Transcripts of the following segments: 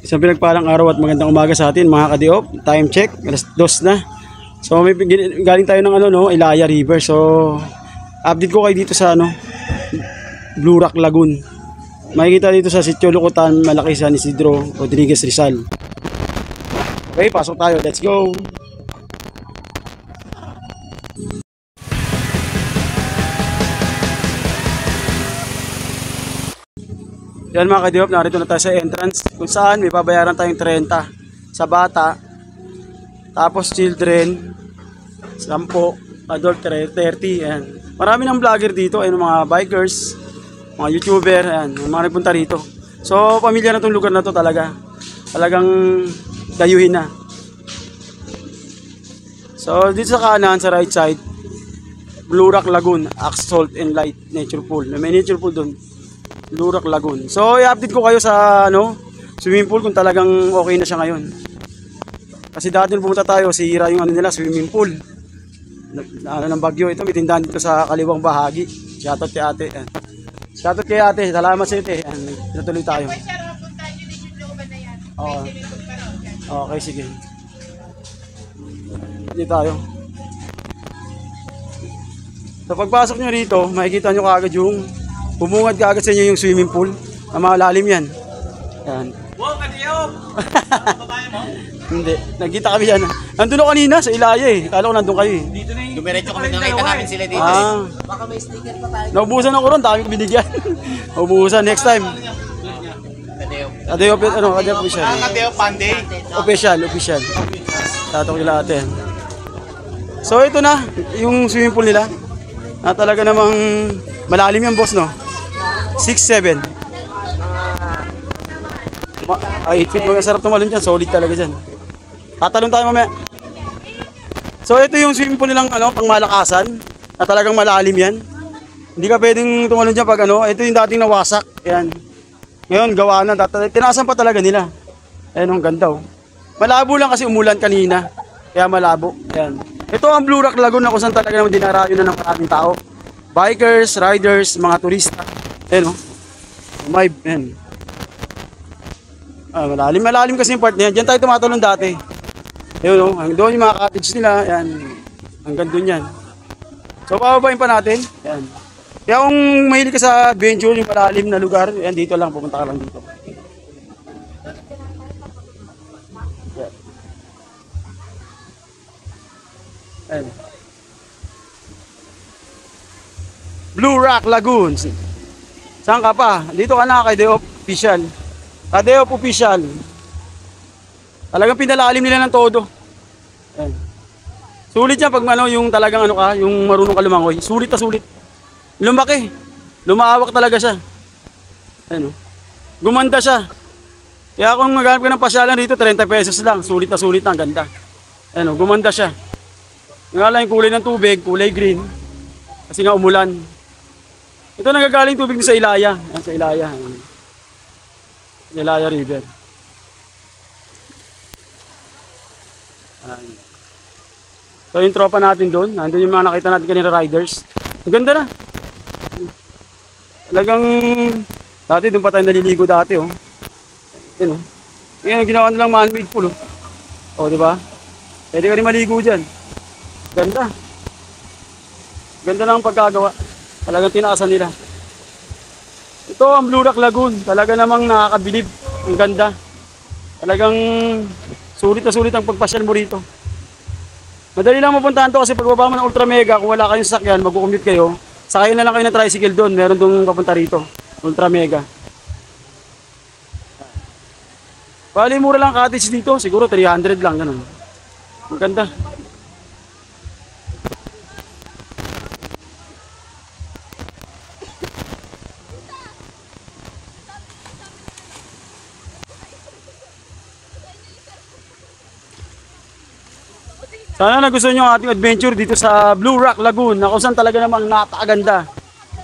Isang pinagpalang araw at magandang umaga sa atin mga ka-diop. Time check, alas 2 na. So may galing tayo ng Ilaya River. So update ko kayo dito sa Blue Rock Lagoon. Makikita dito sa Sitio Lukutan, Malaki, San Isidro, Rodriguez, Rizal. Okay, pasok tayo. Let's go. Yan mga ka-diop, narito na tayo sa entrance kung saan may babayaran tayong 30 sa bata, tapos children 10, adult 30. Yan. Marami ng vlogger dito, ayun, mga bikers, mga YouTuber, yan, mga nagpunta rito. So pamilya na itong lugar na to talaga. Talagang dayuhin na. So dito sa kanan, sa right side, Blue Rock Lagoon, Salt and Light Nature Pool. May nature pool doon. Blue Rock Lagoon. So i-update ko kayo sa swimming pool kung talagang okay na siya ngayon. Kasi dati nung pumunta tayo, sira yung nila, swimming pool. Ng bagyo. Ito may tindahan dito sa kaliwang bahagi. Shoutout kay ate. Shoutout kay ate. Salamat sa ate. Natuloy tayo. Oo. Okay, sige. Dito tayo. So pagpasok nyo rito, makikita nyo kaagad yung bumungad kaagad sa inyo yung swimming pool. Ang malalim yan. Yan. Wow, ka-diop! Hindi. Nagkita kami yan. Nandun ako kanina sa Ilaya eh. Kala ko nandun kayo eh. Dito na yung dumiretso kami, nakita namin sila dito. Baka may sticker pa tayo. Naubusan ako ron. Dami ko binigyan. Naubusan. Next time. Ka-diop. Ka-diop official. Ka-diop, Panday. Official. Tato ko nila ate. So ito na. Yung swimming pool nila. Na talaga namang malalim yung boss, no? 6'7". 8 feet, mga sarap tumalon dyan. Solid talaga dyan. Tatalon tayo mamaya. So ito yung swimming pool nilang pang malakasan. Na talagang malalim yan. Hindi ka pwedeng tumalon dyan pag ito yung dating nawasak. Yan. Ngayon gawa na. Tinasan pa talaga nila. Ayan, ang ganda oh. Malabo lang kasi umulan kanina. Kaya malabo. Yan. Ito ang Blue Rock Lagoon na kung saan talaga naman dinarayo na ng maraming tao. Bikers, riders, mga turista. Ayan o. Ayan. Malalim kasi yung part na yan. Diyan tayo tumatalon dati. Ayan o. Doon yung mga cottage nila. Ayan. Hanggang doon yan. So pababain pa natin. Ayan. Kaya kung mahilig ka sa adventure, yung malalim na lugar, ayan, dito lang. Pupunta ka lang dito. Ayan. Blue Rock Lagoon. Saan ka pa? Dito ka na kay Diop Official. Diop Official. Talagang pinalalim nila ng todo. Ayan. Sulit yan pag yung talagang yung marunong ka lumangoy. Sulit na sulit. Lumaki. Lumaawak talaga siya. Ayan. Gumanda siya. Kaya kung maghanap ka ng pasyalan dito, 30 pesos lang. Sulit na sulit na. Ganda. Ayan. Gumanda siya. Nga lang yung kulay ng tubig, kulay green. Kasi nga umulan. Ito nagagaling tubig sa Ilaya. Yan sa Ilaya. Ilaya River. Ayan. So yung tropa natin doon. Nandun yung mga nakita natin kanina riders. Ang ganda na. Talagang dati doon pa tayo naliligo dati oh. Yan oh. Yan ginawa nilang man-made pool oh. Oh, di ba? Pwede ka rin maligo diyan. Ganda. Ganda lang ang pagkagawa. Talagang tinaasan nila. Ito ang Blue Rock Lagoon. Talaga namang nakakabilib. Ang ganda. Talagang sulit na sulit ang pagpasyal mo rito. Madali lang mapuntahan to kasi pagbaba mo ng Ultra Mega, kung wala kayong sasakyan, mag-commute kayo, sakayin na lang kayo ng tricycle doon. Meron doon papunta rito. Ultra Mega. Bali, mura lang cottage dito. Siguro 300 lang. Ganun. Ang ganda. Sana nagustuhan nyo ang ating adventure dito sa Blue Rock Lagoon na kung saan talaga namang napakaganda.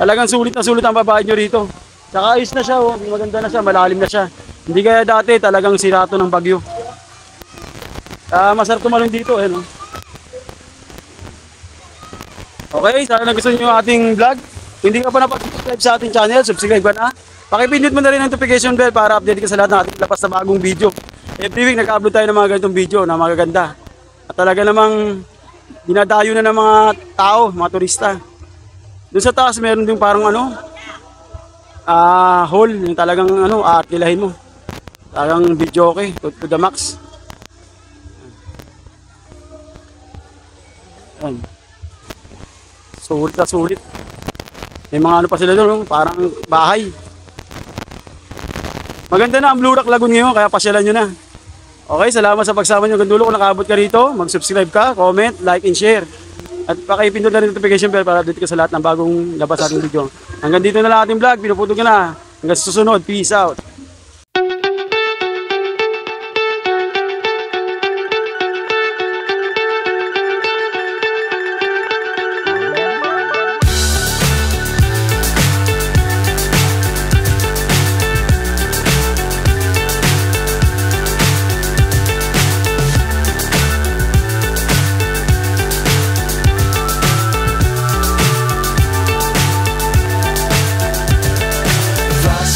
Talagang sulit na sulit ang babae nyo rito. Tsaka ayos na siya, oh. Maganda na siya, malalim na siya. Hindi kaya dati talagang sirato ng bagyo. Masarap tumalon dito. Oh. Okay, sana nagustuhan nyo ang ating vlog. Kung hindi ka pa napag-subscribe sa ating channel, subscribe ka na. Pakipindot mo na rin ang notification bell para update ka sa lahat ng ating labas na bagong video. Every week nag-upload tayo ng mga ganitong video na magaganda. At talaga namang dinadayo na ng mga tao, mga turista. Doon sa taas meron din parang hall, yung talagang aarkilahin mo. Talagang video okay, to the max. Ayan. Sulit na sulit. May mga pa sila doon, parang bahay. Maganda na ang Blue Rock Lagoon ngayon, kaya pasyalan nyo na. Okay, salamat sa pagsama nyo hanggang dulo. Kung nakaabot ka rito, mag-subscribe ka, comment, like, and share. At pakipindot na rin notification bell para update ka sa lahat ng bagong labas sa ating video. Hanggang dito na lang ating vlog, pinuputol ka na. Hanggang sa susunod, peace out.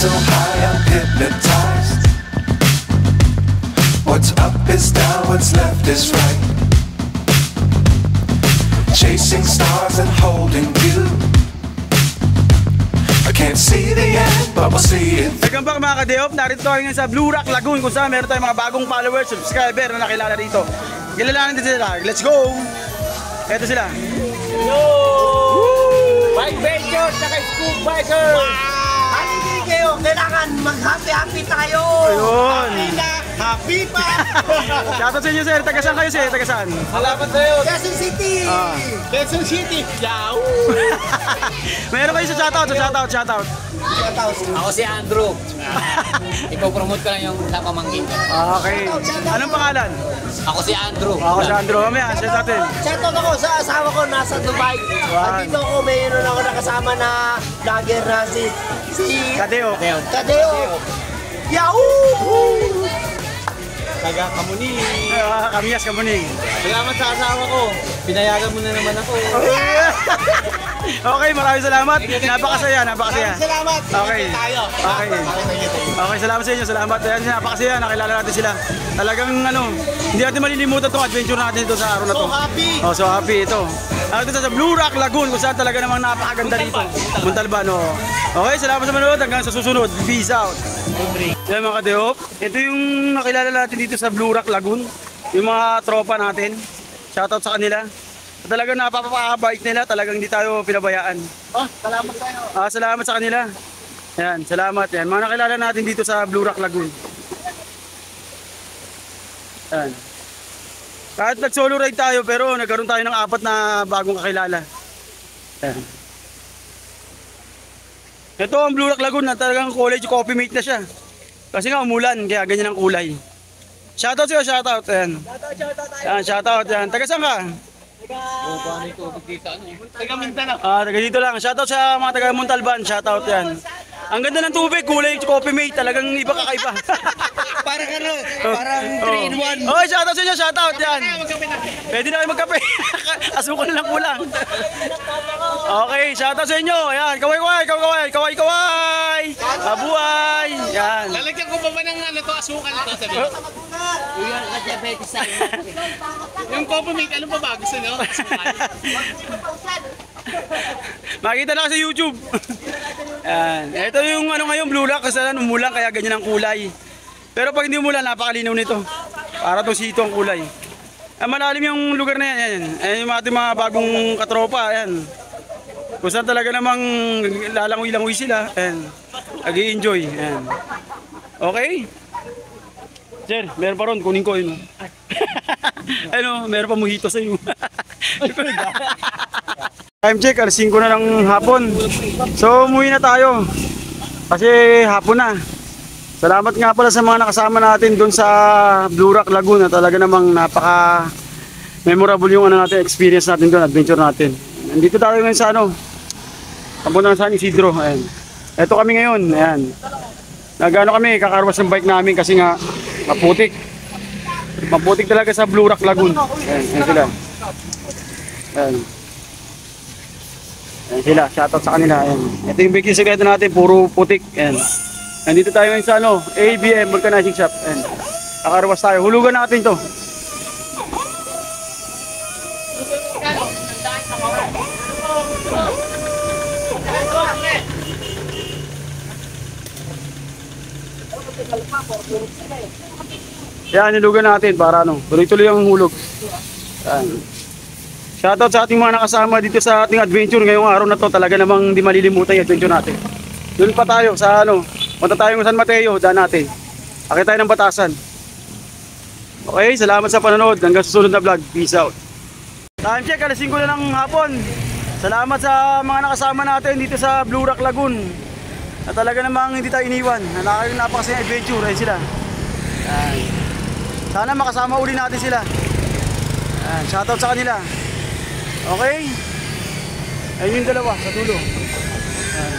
So high I'm hypnotized. What's up is down, what's left is right. Chasing stars and holding you. I can't see the end, but we'll see it. Welcome back mga ka-Deop, narito tayo ngayon sa Blue Rock Lagoon kung saan meron tayong mga bagong followers, subscriber na nakilala dito. Kilalanin din sila, let's go! Eto sila. Hello! Bike Bikers na kay Scoop Bikers! Halili kayo, kailangan mag-happy-happy tayo! Ayun! Happy pa! Shoutout sa inyo sir, taga-saan kayo sir? Taga-saan? Salamat sa'yo! Quezon City! Ah. Quezon City! Yaw! Meron kayo sa shoutout. Ako si Andrew. Ipopromote ko lang yung napamangkin. Okay. Anong pangalan? Ako si Andrew. Ako si Andrew. Mamaya, share natin. Shoutout ako sa asawa ko nasa Dubai. Andito ako, mayroon ako nakasama na vlogger na si Kadeo. Kadeo. Yahoo! Taga Kamuning. Kamiyas, Kamuning. Salamat sa asawa ko. Pinayagan mo na naman ako. Okay, maraming salamat. Napakasaya. Salamat! Okay. Tayo! Okay. Okay, salamat sa inyo. Salamat. Ayan, napakasaya. Nakilala natin sila. Talagang hindi natin malilimutan itong adventure natin ito sa araw na to. So happy! Oh, so happy ito. Ito sa Blue Rock Lagoon kung saan talaga namang napakaganda dito. Muntalban, oh. Okay, salamat sa manood. Hanggang sa susunod. Peace out. Yan mga ka-Deop. Ito yung nakilala natin dito sa Blue Rock Lagoon. Yung mga tropa natin. Shoutout sa kanila. Talagang napapakabait nila. Talagang hindi tayo pinabayaan. Salamat sa'yo! Salamat sa kanila. Yan, salamat. Yan, mga nakilala natin dito sa Blue Rock Lagoon. Yan. Kahit nag-solo ride tayo pero nagkaroon tayo ng 4 na bagong kakilala. Yan. Ito ang Blue Rock Lagoon na talagang college coffee mate na siya. Kasi nga umulan kaya ganyan ang kulay. Shoutout sa'yo, shoutout. Yan. Yan, shoutout. Yan. Taga saan ka? Taga Mindanao. Taga dito lang. Shoutout sa mga taga Montalban. Shoutout yan. Ang ganda ng tubig, kulay coffee mate. Talagang iba kakaiba. Parang 3-in-1. Okay, shoutout sa inyo, shoutout yan. Pwede na kayo magkape. Asukal lang kulang. Okay, shoutout sa inyo. Ayan, kaway. Mabuhay. Yan. Lalagyan ko pa ba ng asukal ito? Sabi ko. Uyan ka diabetes sa Yung Copomate, ano pa ba? Gusto nyo? Asukal. Makita na ka sa YouTube. Yan. Ito yung ngayon, Blue Rock. Kasi umulan kaya ganyan ang kulay. Pero pag hindi umulan, napakalinaw nito. Para itong sito ang kulay. Malalim yung lugar na yan. Yan. Ayan yung ating mga bagong katropa. Ayan. Kung saan talaga namang lalangoy-langoy sila. Ayan. Nag-i-enjoy. Ayan. Okay? Sir, meron pa ron. Kunin ko yun. Meron pa mojito sa iyo. Time check, alas 5 na ng hapon. So, umuwi na tayo. Kasi hapon na. Salamat nga pala sa mga nakasama natin doon sa Blue Rock Lagoon. Talaga namang napaka memorable yung natin, experience natin doon, adventure natin. Nandito tayo ngayon sa papunta na San Isidro. Ayan. Ito kami ngayon. Ayan. Nagano kami, kakarwas ng bike namin kasi nga maputik. Maputik talaga sa Blue Rock Lagoon. Ayan, ayan sila. Ayan. Ayan sila, shoutout sa kanila. Ayan. Ito yung big secret natin, puro putik. Ayan. Nandito tayo ngayon sa ano, ABM Vulcanizing Shop. Ayan. Kakarwas tayo. Hulugan natin to. Yan, nilugan natin para ano, tuloy-tuloy ang hulog. Yan. Shoutout sa ating mga nakasama dito sa ating adventure ngayong araw na to. Talaga namang hindi malilimutan yung adventure natin. Doon pa tayo sa ano, punta tayo ng San Mateo, daan natin. Akit tayo ng Batasan. Okay, salamat sa panonood. Hanggang susunod na vlog. Peace out. Time check, alas 5 na ng hapon. Salamat sa mga nakasama natin dito sa Blue Rock Lagoon. Na talaga namang hindi tayo iniwan. Napakasayang adventure. Ayun sila. Yan. Sana makasama uli natin sila. Yan. Shoutout sa kanila. Okay? Ayun yung dalawa sa dulo. Yan.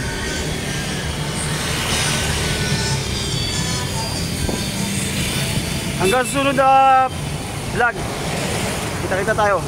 Hanggang susunod na vlog. Kita-kita tayo.